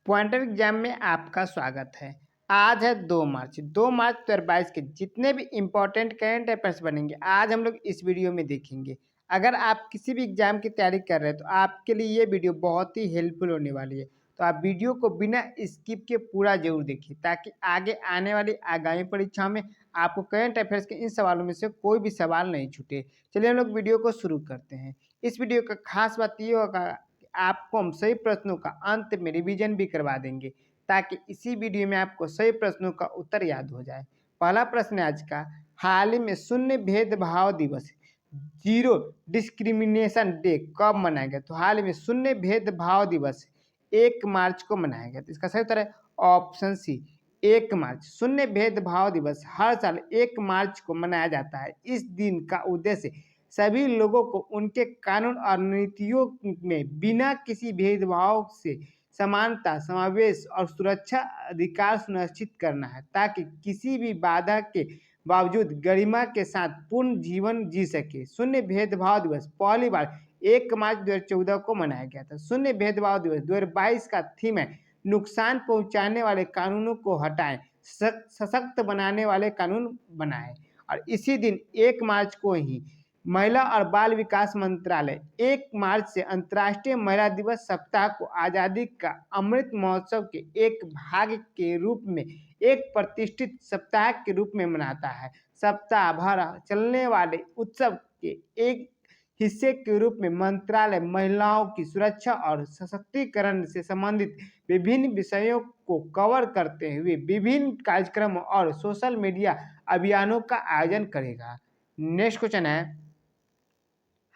Pointer exam में आपका स्वागत है। आज है 2 मार्च 2022 के जितने भी इम्पोर्टेंट करंट अफेयर्स बनेंगे आज हम लोग इस वीडियो में देखेंगे। अगर आप किसी भी एग्जाम की तैयारी कर रहे हैं तो आपके लिए ये वीडियो बहुत ही हेल्पफुल होने वाली है। तो आप वीडियो को बिना स्किप के पूरा जरूर देखिए ताकि आगे आने वाली आगामी परीक्षाओं में आपको करंट अफेयर्स के इन सवालों में से कोई भी सवाल नहीं छूटे। चलिए हम लोग वीडियो को शुरू करते हैं। इस वीडियो का खास बात ये होगा आपको हम सही प्रश्नों का अंत में रिवीजन भी करवा देंगे ताकि इसी वीडियो में आपको सही प्रश्नों का उत्तर याद हो जाए। पहला प्रश्न है आज का, हाल ही में शून्य भेदभाव दिवस जीरो डिस्क्रिमिनेशन डे कब मनाया गया? तो हाल ही में शून्य भेदभाव दिवस 1 मार्च को मनाया गया। तो इसका सही उत्तर है ऑप्शन सी 1 मार्च। शून्य भेदभाव दिवस हर साल 1 मार्च को मनाया जाता है। इस दिन का उद्देश्य सभी लोगों को उनके कानून और नीतियों में बिना किसी भेदभाव से समानता, समावेश और सुरक्षा अधिकार सुनिश्चित करना है ताकि किसी भी बाधा के बावजूद गरिमा के साथ पूर्ण जीवन जी सके। शून्य भेदभाव दिवस पहली बार 1 मार्च 2014 को मनाया गया था। शून्य भेदभाव दिवस 2022 का थीम है नुकसान पहुंचाने वाले कानूनों को हटाएं, सशक्त बनाने वाले कानून बनाएं। और इसी दिन 1 मार्च को ही महिला और बाल विकास मंत्रालय 1 मार्च से अंतर्राष्ट्रीय महिला दिवस सप्ताह को आज़ादी का अमृत महोत्सव के एक भाग के रूप में एक प्रतिष्ठित सप्ताह के रूप में मनाता है। सप्ताह भर चलने वाले उत्सव के एक हिस्से के रूप में मंत्रालय महिलाओं की सुरक्षा और सशक्तिकरण से संबंधित विभिन्न विषयों को कवर करते हुए विभिन्न कार्यक्रमों और सोशल मीडिया अभियानों का आयोजन करेगा। नेक्स्ट क्वेश्चन है,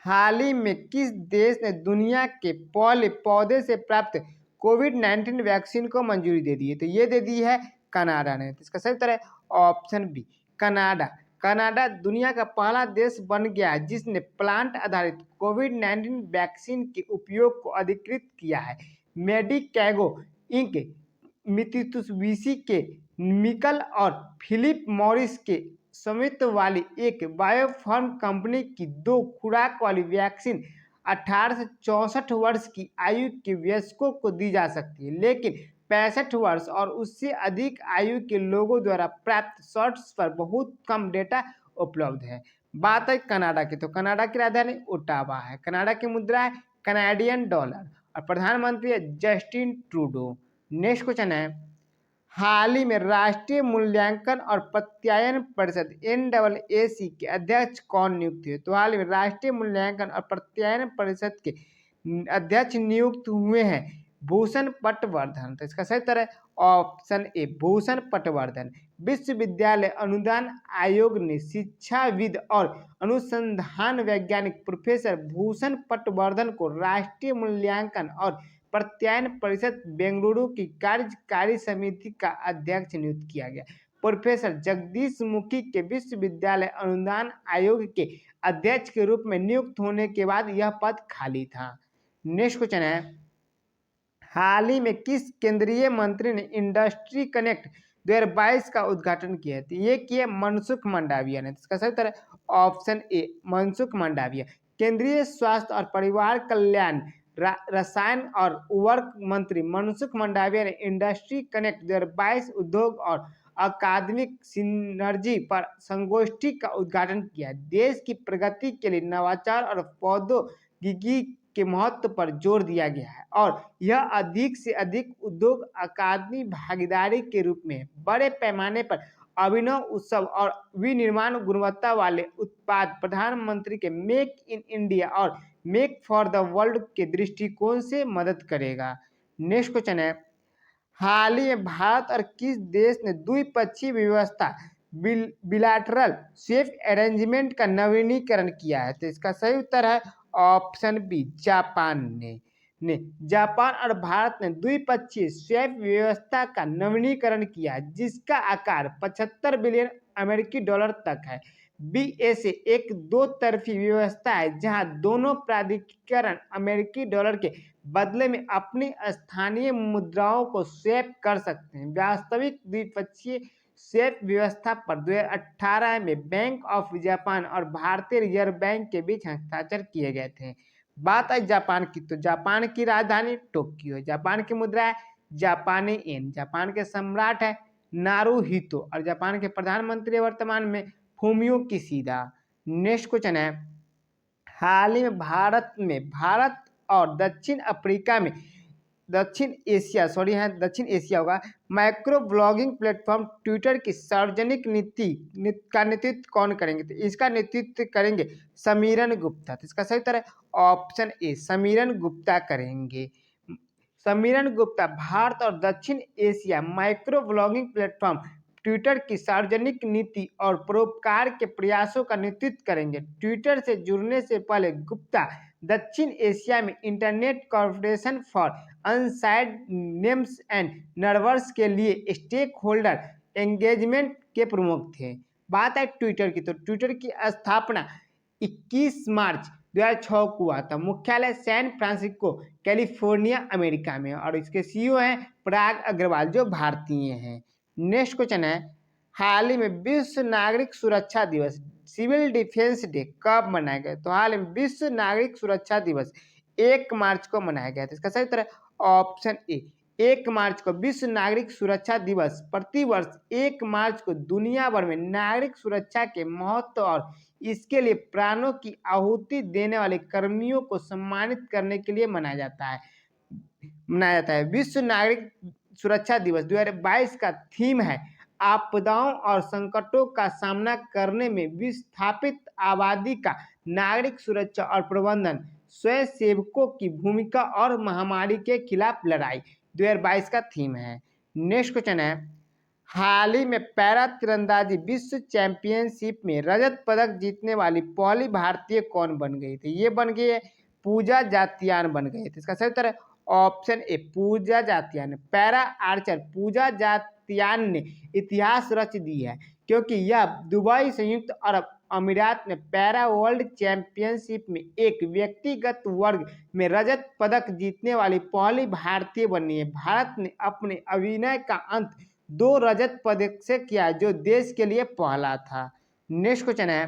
हाल ही में किस देश ने दुनिया के पहले पौधे से प्राप्त कोविड-19 वैक्सीन को मंजूरी दे दी है? तो ये दे दी है कनाडा ने। तो इसका सही उत्तर है ऑप्शन बी कनाडा। कनाडा दुनिया का पहला देश बन गया है जिसने प्लांट आधारित कोविड-19 वैक्सीन के उपयोग को अधिकृत किया है। मेडिकैगो इंक, मित्सुबिशी के मिकल और फिलिप मॉरिस के स्वामित्व वाली एक बायोफार्म कंपनी की 2 खुराक वाली वैक्सीन 18 से 64 वर्ष की आयु के वयस्कों को दी जा सकती है, लेकिन 65 वर्ष और उससे अधिक आयु के लोगों द्वारा प्राप्त शॉट्स पर बहुत कम डेटा उपलब्ध है। बात है कनाडा की, तो कनाडा की राजधानी ओटावा है। कनाडा की मुद्रा है कनाडियन डॉलर और प्रधानमंत्री है जस्टिन ट्रूडो। नेक्स्ट क्वेश्चन है, हाल ही में राष्ट्रीय मूल्यांकन और प्रत्यायन परिषद NAAC के अध्यक्ष कौन नियुक्त हुए? तो हाल ही में राष्ट्रीय मूल्यांकन और प्रत्यायन परिषद के अध्यक्ष नियुक्त हुए हैं भूषण पटवर्धन। तो इसका सही उत्तर है ऑप्शन ए भूषण पटवर्धन। विश्वविद्यालय अनुदान आयोग ने शिक्षाविद और अनुसंधान वैज्ञानिक प्रोफेसर भूषण पटवर्धन को राष्ट्रीय मूल्यांकन और प्रत्यायन परिषद बेंगलुरु की कार्यकारी समिति का अध्यक्ष नियुक्त किया गया। प्रोफेसर जगदीश मुखी के विश्वविद्यालय अनुदान आयोग के अध्यक्ष के रूप में नियुक्त होने के बाद यह पद खाली था। नेक्स्ट क्वेश्चन है, हाल ही में किस केंद्रीय मंत्री ने इंडस्ट्री कनेक्ट 2022 का उद्घाटन किया? तो ये किया मनसुख मंडाविया ने। इसका सही उत्तर है ऑप्शन ए मनसुख मंडाविया। केंद्रीय स्वास्थ्य और परिवार कल्याण रसायन और उर्वरक मंत्री मनसुख मंडाविया ने इंडस्ट्री कनेक्ट 2022 उद्योग और अकादमिक सिनर्जी पर संगोष्ठी का उद्घाटन किया। देश की प्रगति के लिए नवाचार और प्रौद्योगिकी के महत्व पर जोर दिया गया है और यह अधिक से अधिक उद्योग अकादमी भागीदारी के रूप में बड़े पैमाने पर अभिनव उत्सव और विनिर्माण गुणवत्ता वाले उत्पाद प्रधानमंत्री के मेक इन इंडिया और मेक फॉर द वर्ल्ड के दृष्टिकोण से मदद करेगा। नेक्स्ट क्वेश्चन है, हाल ही में भारत और किस देश ने द्विपक्षीय व्यवस्था बिलैटरल सेफ अरेंजमेंट का नवीनीकरण किया है? तो इसका सही उत्तर है ऑप्शन बी जापान ने जापान और भारत ने द्विपक्षीय स्वैप व्यवस्था का नवीनीकरण किया जिसका आकार 75 बिलियन अमेरिकी डॉलर तक है। BSA एक 2 तरफी व्यवस्था है जहां दोनों प्राधिकरण अमेरिकी डॉलर के बदले में अपनी स्थानीय मुद्राओं को स्वैप कर सकते हैं। वास्तविक द्विपक्षीय स्वैप व्यवस्था पर 2018 में बैंक ऑफ जापान और भारतीय रिजर्व बैंक के बीच हस्ताक्षर किए गए थे। बात है जापान की, तो जापान की राजधानी टोक्यो। जापान की मुद्रा है जापानी येन। जापान के सम्राट है नारुहितो और जापान के प्रधानमंत्री वर्तमान में फूमियो किशिदा। नेक्स्ट क्वेश्चन है, हाल ही में भारत और दक्षिण एशिया होगा, माइक्रो ब्लॉगिंग प्लेटफॉर्म ट्विटर की सार्वजनिक नीति का नेतृत्व कौन करेंगे? तो इसका नेतृत्व करेंगे समीरन गुप्ता। तो इसका सही उत्तर है ऑप्शन ए, समीरन गुप्ता करेंगे। समीरन गुप्ता भारत और दक्षिण Asia micro blogging platform Twitter की सार्वजनिक नीति और परोपकार के प्रयासों का नेतृत्व करेंगे। ट्विटर से जुड़ने से पहले गुप्ता दक्षिण एशिया में इंटरनेट कॉर्पोरेशन फॉर अनसाइड नेम्स एंड नर्वर्स के लिए स्टेक होल्डर एंगेजमेंट के प्रमुख थे। बात है ट्विटर की, तो ट्विटर की स्थापना 21 मार्च 2006 को हुआ था। मुख्यालय सैन फ्रांसिस्को कैलिफोर्निया अमेरिका में, और इसके सीईओ हैं पराग अग्रवाल जो भारतीय हैं। नेक्स्ट क्वेश्चन है, हाल ही में विश्व नागरिक सुरक्षा दिवस सिविल डिफेंस डे कब मनाया गया? तो हाल में विश्व नागरिक सुरक्षा दिवस 1 मार्च को मनाया गया था। इसका सही उत्तर है ऑप्शन ए, 1 मार्च को विश्व नागरिक सुरक्षा दिवस। प्रतिवर्ष 1 मार्च को दुनिया भर में नागरिक सुरक्षा के महत्व और इसके लिए प्राणों की आहुति देने वाले कर्मियों को सम्मानित करने के लिए मनाया जाता है। विश्व नागरिक सुरक्षा दिवस 2022 का थीम है आपदाओं और संकटों का सामना करने में विस्थापित आबादी का नागरिक सुरक्षा और प्रबंधन, स्वयंसेवकों की भूमिका और महामारी के खिलाफ लड़ाई 2022 का थीम है। नेक्स्ट क्वेश्चन है, हाल ही में पैरा तीरंदाजी विश्व चैंपियनशिप में रजत पदक जीतने वाली पहली भारतीय कौन बन गई थी? ये बन गई है पूजा जातियान बन गई थी। इसका सही उत्तर है option A, Pooja Jatyan. Para archer Pooja Jatyan ने इतिहास रच दी है क्योंकि यह दुबई संयुक्त अरब अमीरात में पैरा वर्ल्ड चैंपियनशिप में एक व्यक्तिगत वर्ग में रजत पदक जीतने वाली पहली भारतीय बनी है। भारत ने अपने अभिनय का अंत 2 रजत पदक से किया जो देश के लिए पहला था। नेक्स्ट क्वेश्चन है,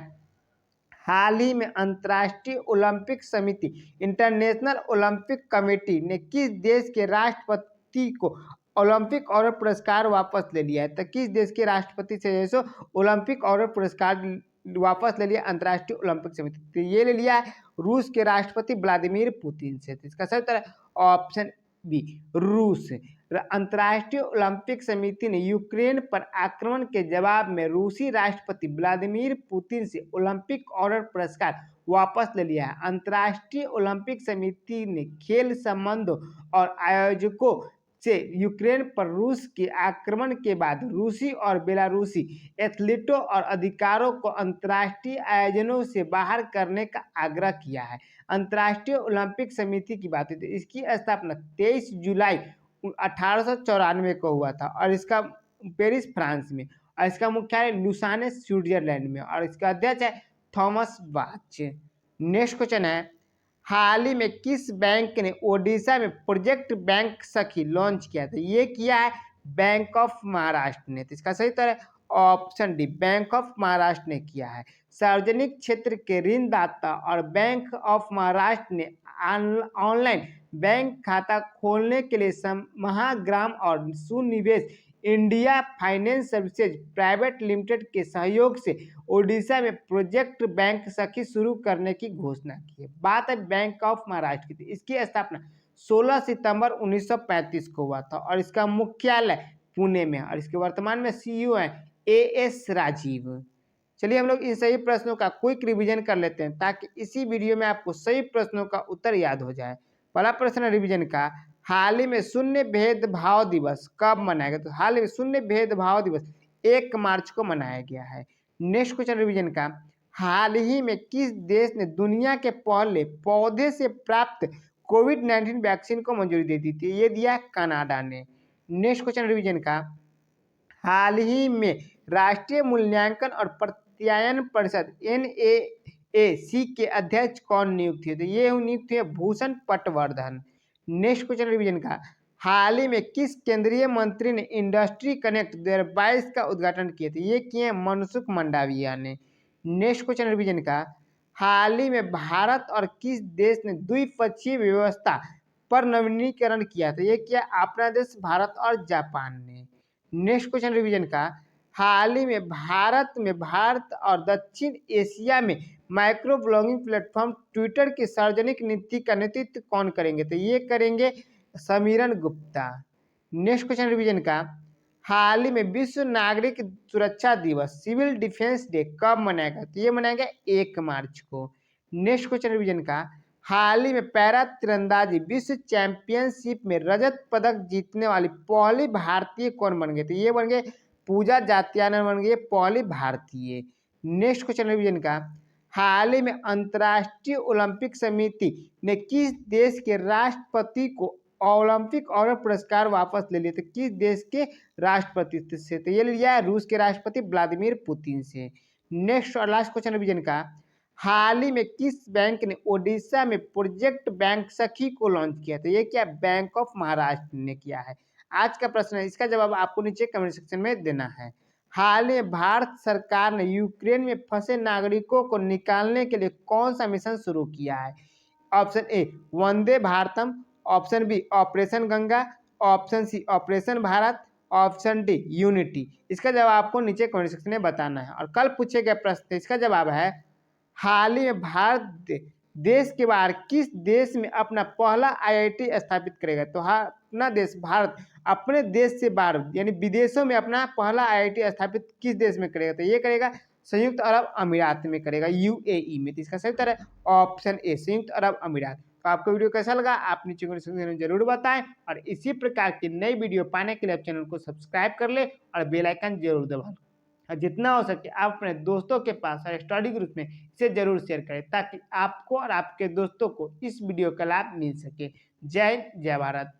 हाल ही में अंतर्राष्ट्रीय ओलंपिक समिति इंटरनेशनल ओलंपिक कमेटी ने किस देश के राष्ट्रपति को ओलंपिक ऑर्डर पुरस्कार वापस ले लिया है? तो किस देश के राष्ट्रपति से जो ओलंपिक ऑर्डर पुरस्कार वापस ले लिया अंतर्राष्ट्रीय ओलंपिक समिति? तो ये ले लिया है रूस के राष्ट्रपति व्लादिमीर पुतिन से। तो इसका सही उत्तर है ऑप्शन बी, रूस। अंतर्राष्ट्रीय ओलंपिक समिति ने यूक्रेन पर आक्रमण के जवाब में रूसी राष्ट्रपति व्लादिमीर पुतिन से ओलंपिक ऑर्डर पुरस्कार वापस ले लिया है। अंतर्राष्ट्रीय ओलंपिक समिति ने खेल संबंधों और आयोजकों से यूक्रेन पर रूस के आक्रमण के बाद रूसी और बेलारूसी एथलीटों और अधिकारों को अंतर्राष्ट्रीय आयोजनों से बाहर करने का आग्रह किया है। अंतर्राष्ट्रीय ओलंपिक समिति की बात है तो इसकी स्थापना 23 जुलाई 1894 को हुआ था और इसका पेरिस फ्रांस में, और इसका मुख्यालय लुसाने स्विट्जरलैंड में, और इसका अध्यक्ष है थॉमस बाच। नेक्स्ट क्वेश्चन है, हाल ही में किस बैंक ने ओडिशा में प्रोजेक्ट बैंक सखी लॉन्च किया था? ये किया है बैंक ऑफ महाराष्ट्र ने। तो इसका सही उत्तर है option D, bank of Maharashtra ने किया है। सार्वजनिक क्षेत्र के ऋणदाता और बैंक ऑफ महाराष्ट्र ने ऑनलाइन बैंक खाता खोलने के लिए महाग्राम और Sunivesh India Finance Services Private Limited के सहयोग से ओडिशा में प्रोजेक्ट बैंक सखी शुरू करने की घोषणा की है। बात है बैंक ऑफ महाराष्ट्र की, इसकी स्थापना 16 सितंबर 1935 को हुआ था और इसका मुख्यालय पुणे में है और इसके वर्तमान में सीईओ हैं एएस राजीव। चलिए हम लोग इन सही प्रश्नों का क्विक रिवीजन कर लेते हैं ताकि इसी वीडियो में आपको सही प्रश्नों का उत्तर याद हो जाए। पहला प्रश्न रिवीजन का, हाल ही में शून्य भेदभाव दिवस कब मनाया गया? तो हाल ही में शून्य भेदभाव दिवस 1 मार्च को मनाया गया है। नेक्स्ट क्वेश्चन रिवीजन का, हाल ही में किस देश ने दुनिया के पहले पौधे से प्राप्त कोविड-19 वैक्सीन को मंजूरी दे दी थी? ये दिया कनाडा ने। नेक्स्ट क्वेश्चन रिवीजन का, हाल ही में राष्ट्रीय मूल्यांकन और प्रत्यायन परिषद NAAC के अध्यक्ष कौन नियुक्त हुए? तो ये नियुक्त हुए Bhushan Patwardhan. Next question revision का, हाल ही में किस केंद्रीय मंत्री ने इंडस्ट्री कनेक्ट 2022 का उद्घाटन किए थे? ये किए मनसुख मंडाविया ने। नेक्स्ट क्वेश्चन रिवीजन का, हाल ही में भारत और किस देश ने द्विपक्षीय व्यवस्था पर नवीनीकरण किया था। ये किया अपना देश भारत और जापान ने। नेक्स्ट क्वेश्चन रिवीजन का, हाल ही में भारत और दक्षिण एशिया में माइक्रो ब्लॉगिंग प्लेटफॉर्म ट्विटर की सार्वजनिक नीति का नेतृत्व कौन करेंगे? तो ये करेंगे Samiran Gupta. Next question revision का, हाल ही में विश्व नागरिक सुरक्षा दिवस सिविल डिफेंस डे कब मनाएगा? तो ये मनाएगा 1 मार्च को। नेक्स्ट क्वेश्चन रिवीजन का, हाल ही में पैरा तीरंदाजी विश्व चैंपियनशिप में रजत पदक जीतने वाली पहली भारतीय कौन बन गए? तो ये बन गए पूजा जात्यानन बन गई पहली भारतीय। नेक्स्ट क्वेश्चन रिवीजन का, हाल ही में अंतर्राष्ट्रीय ओलंपिक समिति ने किस देश के राष्ट्रपति को ओलंपिक और पुरस्कार वापस ले लिए? तो किस देश के राष्ट्रपति से? तो ये लिया है रूस के राष्ट्रपति व्लादिमीर पुतिन से। नेक्स्ट और लास्ट क्वेश्चन रिवीजन का, हाल ही में किस बैंक ने ओडिशा में प्रोजेक्ट बैंक सखी को लॉन्च किया? तो ये क्या बैंक ऑफ महाराष्ट्र ने किया है। आज का प्रश्न है, इसका जवाब आपको नीचे कमेंट सेक्शन में देना है। हाल ही में भारत सरकार ने यूक्रेन में फंसे नागरिकों को निकालने के लिए कौन सा मिशन शुरू किया है? Option A Vande Bharatam, option B operation Ganga, option C operation Bharat, option D unity. इसका जवाब आपको नीचे कमेंट सेक्शन में बताना है। और कल पूछे गए प्रश्न, इसका जवाब है हाल ही में भारत देश के बाहर किस देश में अपना पहला आईआईटी स्थापित करेगा? तो अपना देश भारत अपने देश से बाहर यानी विदेशों में अपना पहला आईआईटी स्थापित किस देश में करेगा? तो ये करेगा संयुक्त अरब अमीरात में करेगा, यूएई में। तो इसका सही उत्तर है ऑप्शन ए संयुक्त अरब अमीरात। तो आपको वीडियो कैसा लगा आप नीचे कमेंट सेक्शन में जरूर बताएं और इसी प्रकार की नई वीडियो पाने के लिए आप चैनल को सब्सक्राइब कर ले और बेल आइकन जरूर दबा। और जितना हो सके आप अपने दोस्तों के पास और स्टडी ग्रुप में इसे जरूर शेयर करें ताकि आपको और आपके दोस्तों को इस वीडियो का लाभ मिल सके। जय हिंद, जय भारत।